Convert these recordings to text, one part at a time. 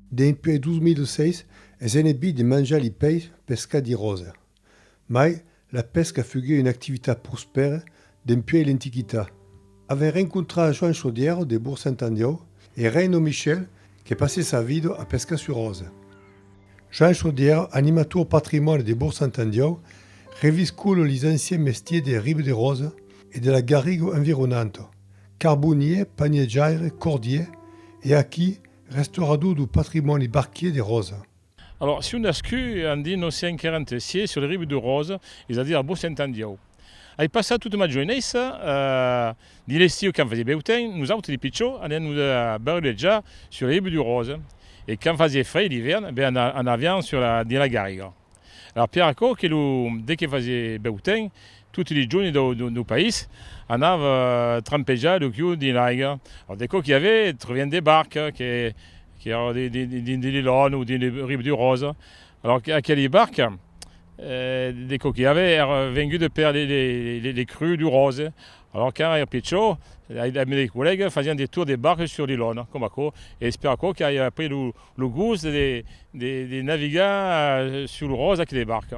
Depuis 2006 è senebbi di mangiare i pesci pescati rosa. Mai la pesca fugge un'attività prospera depuis l'Antiquità. Aveva rincontrato Joan Chaudière de Bourg-Saint-Andiau e Reino Michel che passait sa vita a pesca su rosa. Joan Chaudière, animateur patrimoine de Bourg-Saint-Andiau, reviscoule les anciens métiers des rives de Rose et de la garrigue environnante, carbonnier, paneggiaire, cordier, et acquis restaurador du patrimoine barquier des Roses. Alors, si on a scu en 1946 sur les rives de Rose, c'est-à-dire à Bourg-Saint-Andiau. Ai passat tutta la giornata di l'estiu quand faisait beau temps, nous autres les pitchots, on nous beureggiare sur les rives du Rose. Et quand faisait frais l'hiver, on avions sur dans la garrigue. Alors Pierre Acco, dès qu'il faisait beau temps, tous les giorni du pays, on avait trempeggiato le cul di laiga. Alors dès qu'il y avait, trovions des barques qui étaient des lilones ou des rives du Rose. Alors à quelle barque des qu'il y avait venus de perdre les crues du Rose. Alors quand il y a Pichot, mes collègues faisaient des tours des barques sur l'îlone, comme à quoi, et espère qu'il y a pris le goût des navigants sur le Rose avec les barques.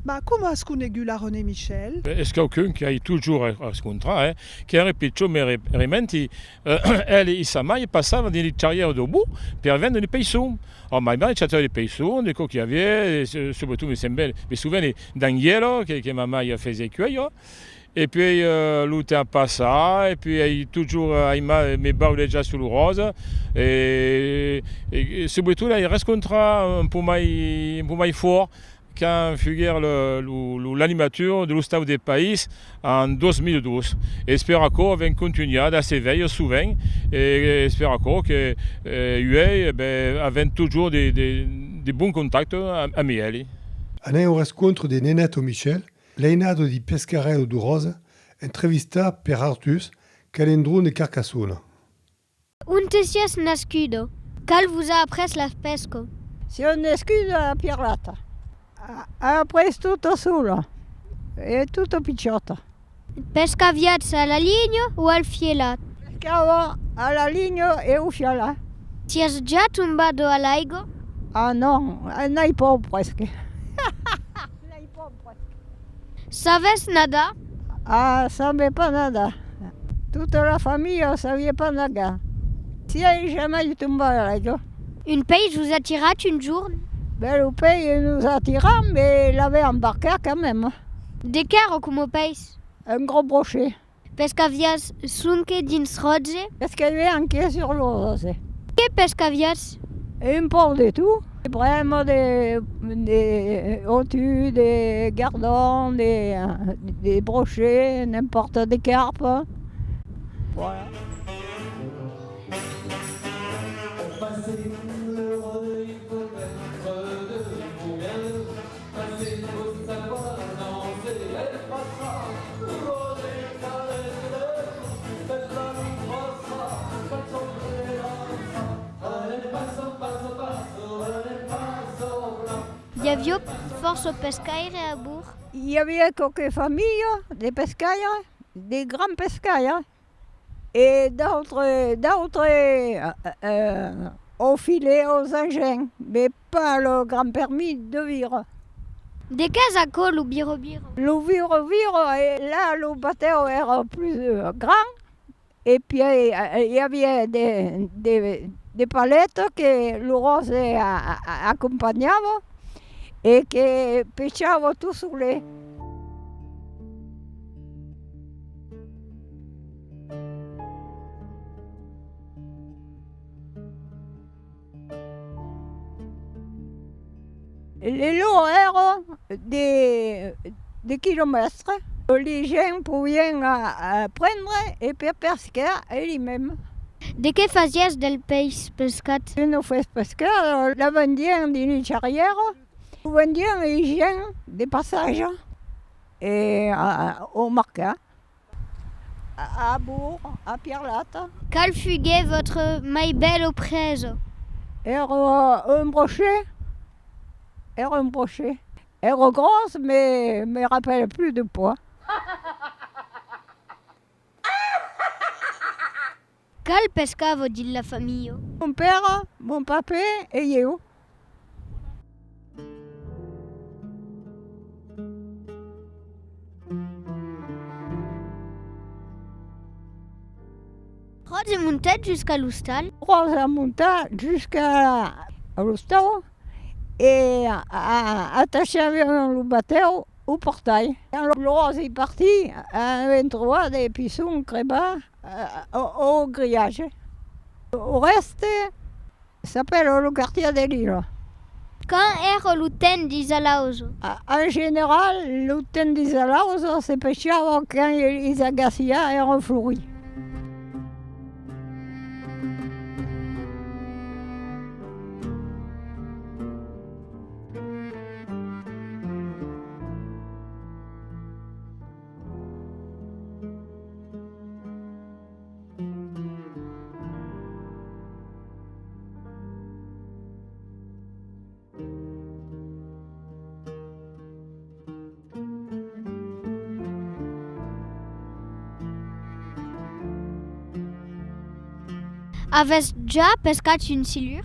Ma come ascunegu la René Michel? Est-ce quelqu'un qui a toujours à ce contrat, qui a répété mes rementi, elle et sa mère passaient dans les carrières de bout pour vendre les paysous. Alors, ma mère achetait les paysous, des coques qu'il y avait, surtout, mais souvent les d'anguilles que ma mère faisait cueillir. Et puis, le temps passa, et puis, il toujours mes barres déjà sur le rose. Et surtout, là, il reste contrat un peu plus fort. Quand figure l'animateur de l'Oustave des Pays en 2012. Espère qu'on continuer à s'éveiller souvent et espère que avait toujours des bons contacts à Mieli. Anem au rencontre de Neneto Michel, l'einado di Pescarello du Rosa, entrevista per Artus, calendrone de Carcassonne. Un te sies nascudo? Cal vous a appres la pesca? Si ho nascuto a Pirlata. Après tutto solo, è tutto picciotto. Pescaviats alla linea o al fielat? Pescavo alla linea e un fiala. Ti has già tombato all'aigo? Ah no, n'hai pas presque. Saves nada? Ah, savais pas nada. Toute la famille ne savait pas nada. Si j'ai jamais tombé à l'aigo. Une pêche vous attira une journée? Ben, le pays nous attira, mais il avait embarqué quand même. De caro come peix? Un gros brochet. Pescavias sunque dins rodze? Parce qu'il y avait un quai sur l'eau. Que pescavias? Un peu de tout. Vraiment des otus, des gardons, des brochets, n'importe des carpes. Voilà. Il y avait force pescaire à Bourg. Il y avait quelques familles, des pescaires, des grands pescaires, et d'autres au filet, aux engins, mais pas le grand permis de vivre. Des cases à col ou biro-biro? Le vire, et là, le bateau era plus grand, et puis il y avait des palettes que le rose accompagnait. E che pesciavo tu sulle. Les lots erano des kilomètres. Les gens pouvaient prendre et pesquer eux-mêmes. De què fazies del peix pescat? Nous faisions pescar, la vendions dans les charrières. Nous vendions les gens des passages et au marquet, à Bourg, à Pirlata. Quel fut votre mai belle prese? Era un brochet. Era grosse, mais ne me rappelle plus de poids. Quel pescavo dit la famille? Mon père, mon papa et io. Rose est montée jusqu'à l'hostal. Rose a monté jusqu'à l'hostal et a attaché le bateau au portail. Le Rose est parti avec trois des pissons créba au grillage. Au reste, ça s'appelle le quartier de l'île. Quand est l'hôtel d'Isalauzo? En général, l'hôtel d'Isalauzo, c'est pêché quand les agacias sont fleuris. Avez déjà pescat une silure?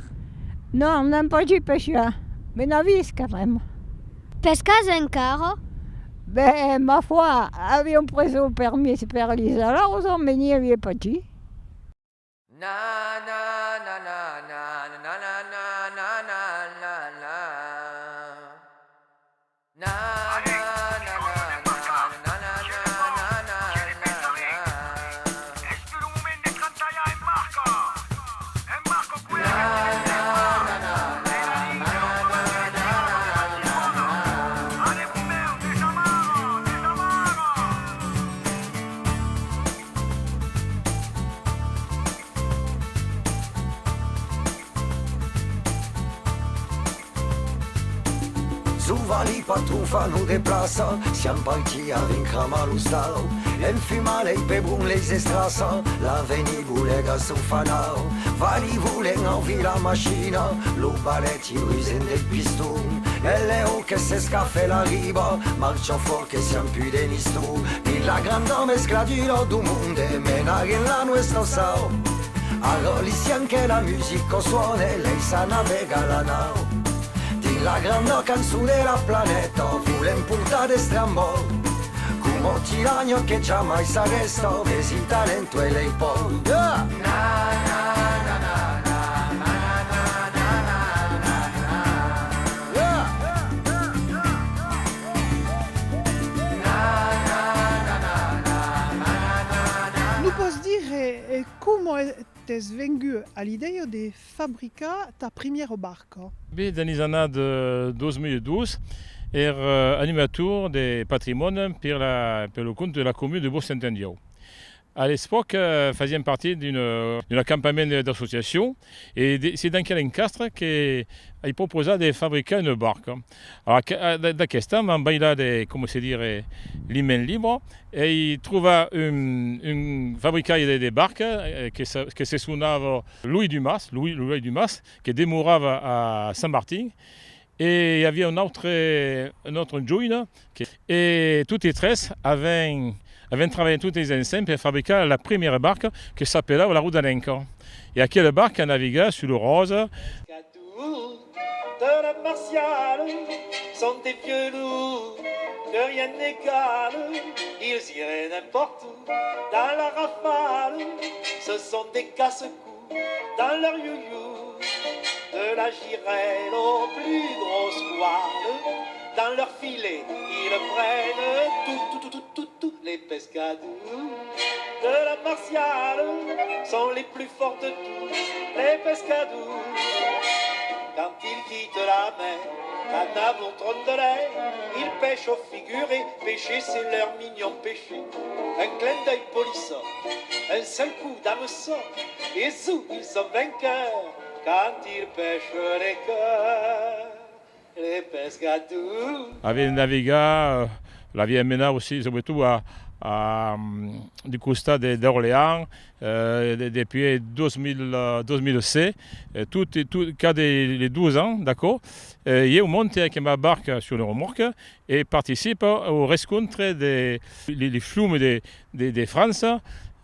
Non, on n'a pas dit pêcher, mais navis quand même. Pescas encara? Ben, ma foi, avions pris au permis per l'Isalauzo, mais n'y avait pas dit. Suvali patrufa nu deplasa, siamo partiti a vincere lo stato. E infimare i pebrun le estrasa, la venibule che su fanao. Vali vulen a la macchina, lo baletti risen del pistone. E le che se scaffa la riba, marcia fuori che siamo più di nistru. E la grande mescla di do mondo, menare la nostra sao. Allora lì anche la musica suona, lei sa navega la nao. La grande canzone della planeta fu l'importata strambò come tiranio che giammai saresta vesi talento e lei poi Nous posso dire come t'es venu à l'idée de fabriquer ta première barque? Dans les années de 2012, animateur des patrimoines pour le compte de la commune de Bourg-Saint-Andiau. À l'époque, faisait partie d'une campagne d'association et c'est dans quel encastre qu'il proposait de fabriquer une barque. Alors, dans ce temps, on baillait l'hymen libre et il trouvait un fabricant des barques qui se sommait Louis Dumas, qui demeurait à Saint-Martin. Et il y avait un autre joint et tous les trois avaient travaillé tous les ensemble pour fabriquer la première barque qui s'appelait la Rudanenka. Et à quelle barque on naviguait sur le Rose. De la martiale sont des vieux loups que rien n'égale. Ils iraient n'importe où dans la rafale. Ce sont des casse-coups dans leur you-you. De la girelle aux plus grosses voiles. Dans leur filet, ils prennent tout. Les pescadous de la martiale sont les plus forts de tous. Les pescadous, quand ils quittent la mer, à navon trône de l'air, ils pêchent au figuré. Pêcher, c'est leur mignon péché. Un clin d'œil polissant, un seul coup d'hameçon, et zou, ils sont vainqueurs quand ils pêchent les cœurs. Les pescadous. Avait navigué, l'avait amené aussi, surtout du costa d'Orléans depuis 2006, tout cas des 12 ans, d'accord. Il monte avec ma barque sur le remorque et participe aux rencontres des flux de France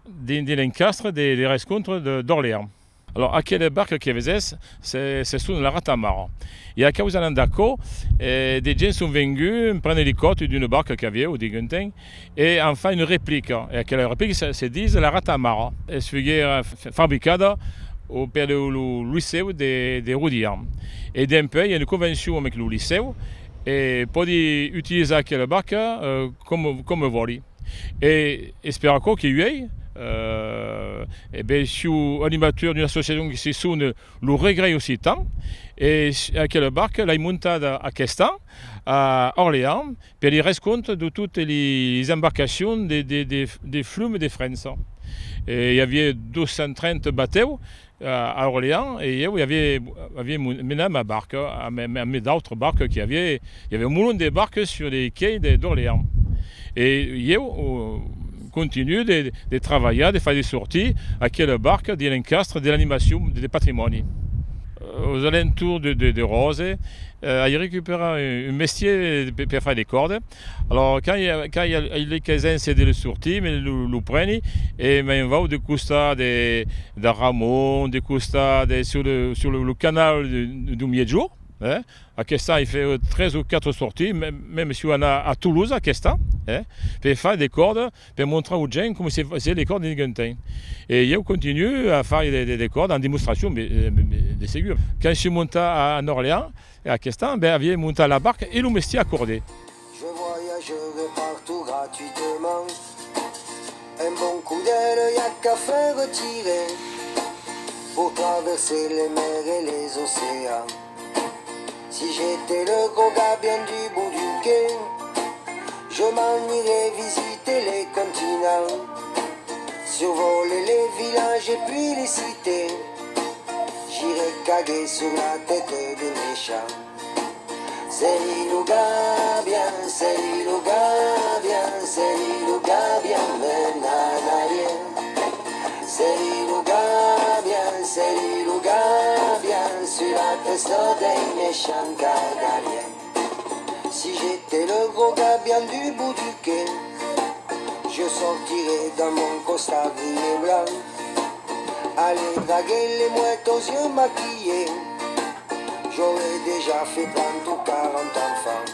de l'encastre des rescontres d'Orléans. Alors, aquelle barque qui avait c'est sous la Ratamara. Et à cause d'un d'accord, des gens sont venus prendre les côtes d'une barque qu'il y avait, ou des guntins, et enfin une réplique. Et à quelle réplique se dit la Ratamara. Elle se fait fabriquée au père du lycée des Roudiens. Et d'un peu, il y a une convention avec le lycée, et pour utiliser aquelle barque comme vol. Et espérons qu'il y ait. Je suis animateur d'une association qui se sonne le regret aussi tant et à quelle barque elle est montée à Questan, à Orléans, pour les rendre compte de toutes les embarcations des flux de France. Et il y avait 230 bateaux à Orléans et il y avait maintenant ma barque, mais d'autres barques il y avait un moulin de barques sur les quais d'Orléans. Et il y a continue de travailler, de faire des sorties à quelle barque, de l'encastre, de l'animation, des patrimonies. Aux alentours de Rose, il récupère un métier pour faire des cordes. Alors quand il y a les 15 ans, c'est de le sortir, mais le prennent et on va de costa de Ramon, de costa sur le canal du Miedjo. Hein? À Questan, il fait 13 ou 4 sorties, même si on a à Toulouse, à Questan, hein? Pour faire des cordes, pour montrer aux gens comment c'est les cordes des guntins. Et il continue à faire des cordes en démonstration, mais ségur. Quand je suis monté à Orléans, à Questan, il avait monté à la barque et le métier accordé. Je voyagerai partout gratuitement. Un bon coup d'aile, y'a qu'à faire retirer pour traverser les mers et les océans. Si j'étais le gros gars bien du bout du quai, je m'en irais visiter les continents, survoler les villages et puis les cités. J'irais caguer sur la tête de méchants. C'est l'Ilouga bien, c'est l'Ilouga bien, c'est l'Ilouga bien, mais nanarien. C'est l'Ilouga bien, c'est l'Ilouga bien, sur la tête des méchants gargaliens. Si j'étais le gros gars bien du bout du quai, je sortirais dans mon costard gris et blanc, aller draguer les mouettes aux yeux maquillés. J'aurais déjà fait 30 ou 40 enfants.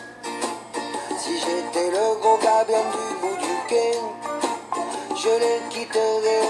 Si j'étais le gros gars bien du bout du quai, je les quitterais